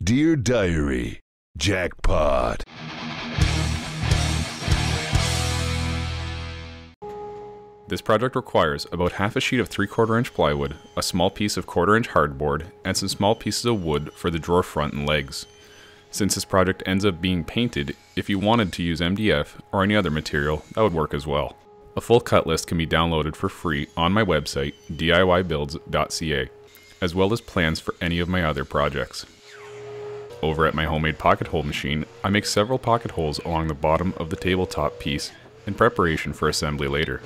Dear Diary, jackpot. This project requires about half a sheet of 3/4 inch plywood, a small piece of 1/4 inch hardboard, and some small pieces of wood for the drawer front and legs. Since this project ends up being painted, if you wanted to use MDF or any other material, that would work as well. A full cut list can be downloaded for free on my website, diybuilds.ca, as well as plans for any of my other projects. Over at my homemade pocket hole machine, I make several pocket holes along the bottom of the tabletop piece in preparation for assembly later.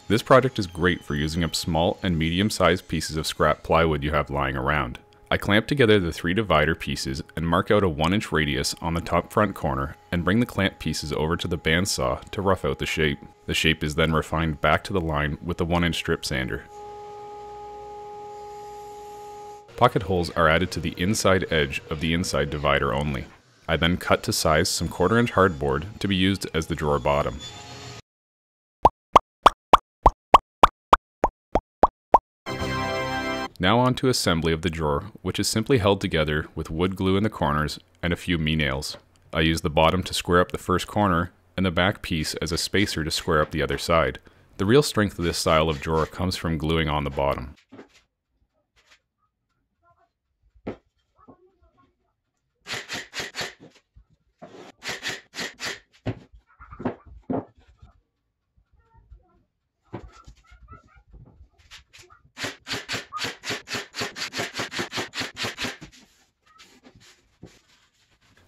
This project is great for using up small and medium-sized pieces of scrap plywood you have lying around. I clamp together the 3 divider pieces and mark out a 1-inch radius on the top front corner and bring the clamp pieces over to the bandsaw to rough out the shape. The shape is then refined back to the line with the 1-inch strip sander. Pocket holes are added to the inside edge of the inside divider only. I then cut to size some 1/4 inch hardboard to be used as the drawer bottom. Now on to assembly of the drawer, which is simply held together with wood glue in the corners and a few me-nails. I use the bottom to square up the first corner and the back piece as a spacer to square up the other side. The real strength of this style of drawer comes from gluing on the bottom.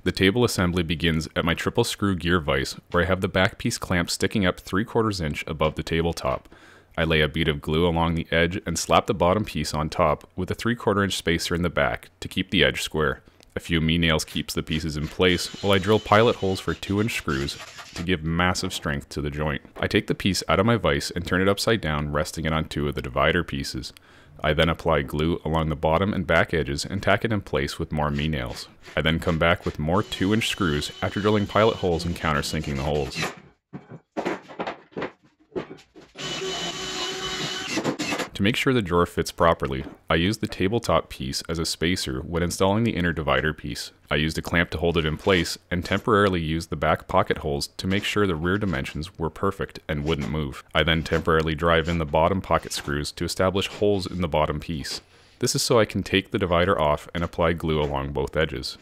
The table assembly begins at my triple screw gear vise, where I have the back piece clamp sticking up 3/4 inch above the tabletop. I lay a bead of glue along the edge and slap the bottom piece on top with a 3/4 inch spacer in the back to keep the edge square. A few me-nails keeps the pieces in place while I drill pilot holes for 2-inch screws to give massive strength to the joint. I take the piece out of my vise and turn it upside down, resting it on 2 of the divider pieces. I then apply glue along the bottom and back edges and tack it in place with more me-nails. I then come back with more 2-inch screws after drilling pilot holes and countersinking the holes. To make sure the drawer fits properly, I use the tabletop piece as a spacer when installing the inner divider piece. I used a clamp to hold it in place and temporarily used the back pocket holes to make sure the rear dimensions were perfect and wouldn't move. I then temporarily drive in the bottom pocket screws to establish holes in the bottom piece. This is so I can take the divider off and apply glue along both edges.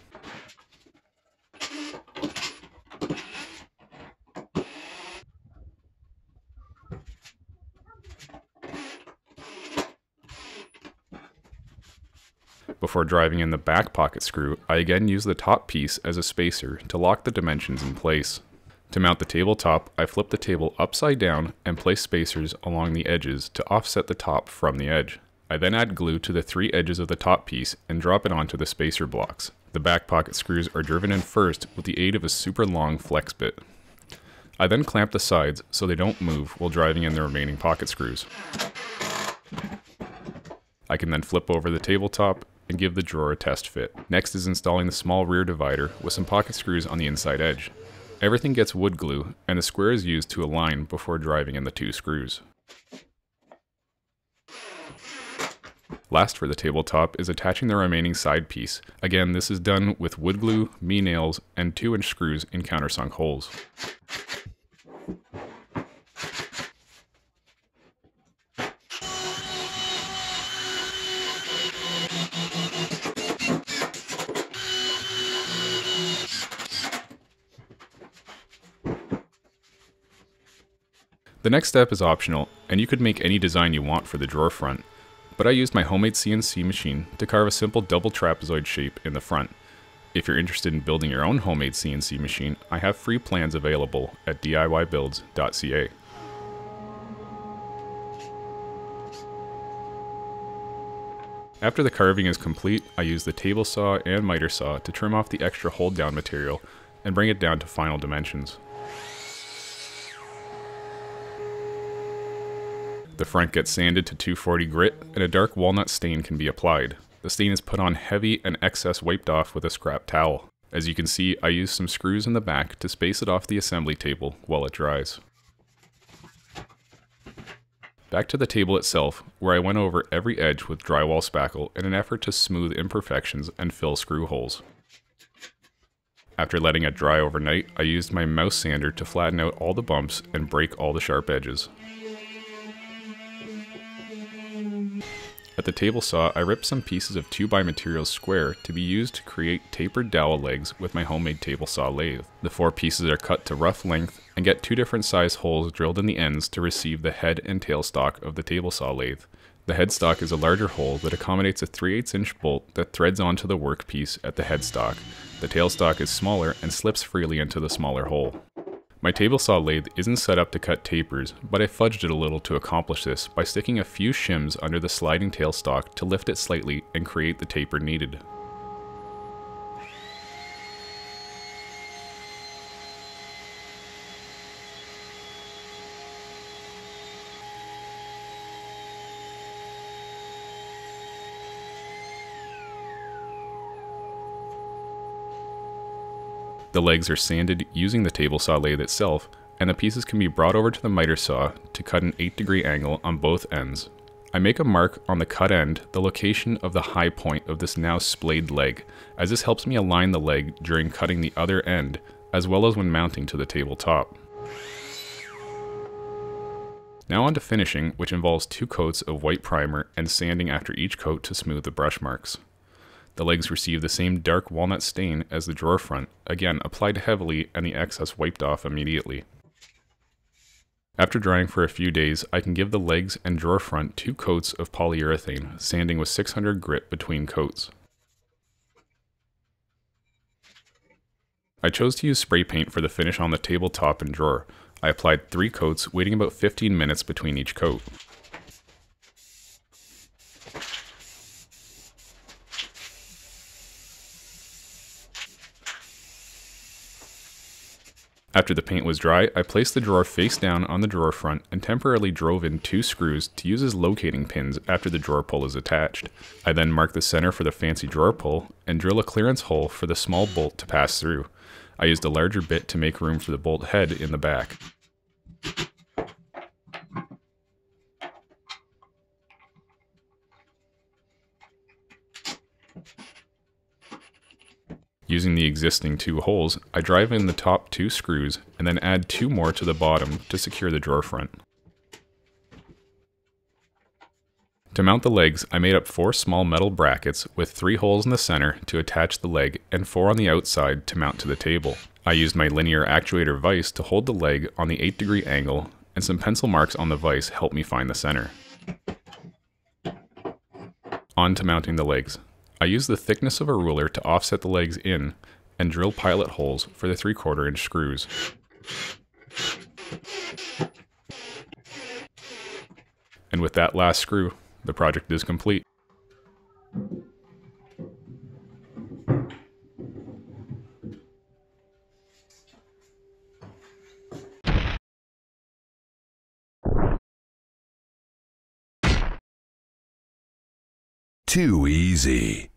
Before driving in the back pocket screw, I again use the top piece as a spacer to lock the dimensions in place. To mount the tabletop, I flip the table upside down and place spacers along the edges to offset the top from the edge. I then add glue to the 3 edges of the top piece and drop it onto the spacer blocks. The back pocket screws are driven in first with the aid of a super long flex bit. I then clamp the sides so they don't move while driving in the remaining pocket screws. I can then flip over the tabletop and give the drawer a test fit. Next is installing the small rear divider with some pocket screws on the inside edge. Everything gets wood glue, and the square is used to align before driving in the 2 screws. Last for the tabletop is attaching the remaining side piece. Again, this is done with wood glue, me-nails, and 2-inch screws in countersunk holes. The next step is optional, and you could make any design you want for the drawer front, but I used my homemade CNC machine to carve a simple double trapezoid shape in the front. If you're interested in building your own homemade CNC machine, I have free plans available at diybuilds.ca. After the carving is complete, I use the table saw and miter saw to trim off the extra hold down material and bring it down to final dimensions. The front gets sanded to 240 grit and a dark walnut stain can be applied. The stain is put on heavy and excess wiped off with a scrap towel. As you can see, I use some screws in the back to space it off the assembly table while it dries. Back to the table itself, where I went over every edge with drywall spackle in an effort to smooth imperfections and fill screw holes. After letting it dry overnight, I used my mouse sander to flatten out all the bumps and break all the sharp edges. At the table saw, I ripped some pieces of 2x materials square to be used to create tapered dowel legs with my homemade table saw lathe. The 4 pieces are cut to rough length and get 2 different size holes drilled in the ends to receive the head and tail stock of the table saw lathe. The headstock is a larger hole that accommodates a 3/8 inch bolt that threads onto the workpiece at the headstock. The tailstock is smaller and slips freely into the smaller hole. My table saw lathe isn't set up to cut tapers, but I fudged it a little to accomplish this by sticking a few shims under the sliding tailstock to lift it slightly and create the taper needed. The legs are sanded using the table saw lathe itself, and the pieces can be brought over to the miter saw to cut an 8-degree angle on both ends. I make a mark on the cut end, the location of the high point of this now splayed leg, as this helps me align the leg during cutting the other end, as well as when mounting to the tabletop. Now on to finishing, which involves 2 coats of white primer and sanding after each coat to smooth the brush marks. The legs receive the same dark walnut stain as the drawer front, again applied heavily and the excess wiped off immediately. After drying for a few days, I can give the legs and drawer front 2 coats of polyurethane, sanding with 600 grit between coats. I chose to use spray paint for the finish on the tabletop and drawer. I applied 3 coats, waiting about 15 minutes between each coat. After the paint was dry, I placed the drawer face down on the drawer front and temporarily drove in 2 screws to use as locating pins after the drawer pull is attached. I then marked the center for the fancy drawer pull and drill a clearance hole for the small bolt to pass through. I used a larger bit to make room for the bolt head in the back. Using the existing 2 holes, I drive in the top 2 screws and then add 2 more to the bottom to secure the drawer front. To mount the legs, I made up 4 small metal brackets with 3 holes in the center to attach the leg and 4 on the outside to mount to the table. I used my linear actuator vise to hold the leg on the 8-degree angle, and some pencil marks on the vise helped me find the center. On to mounting the legs. I use the thickness of a ruler to offset the legs in and drill pilot holes for the 3/4 inch screws. And with that last screw, the project is complete. Too easy.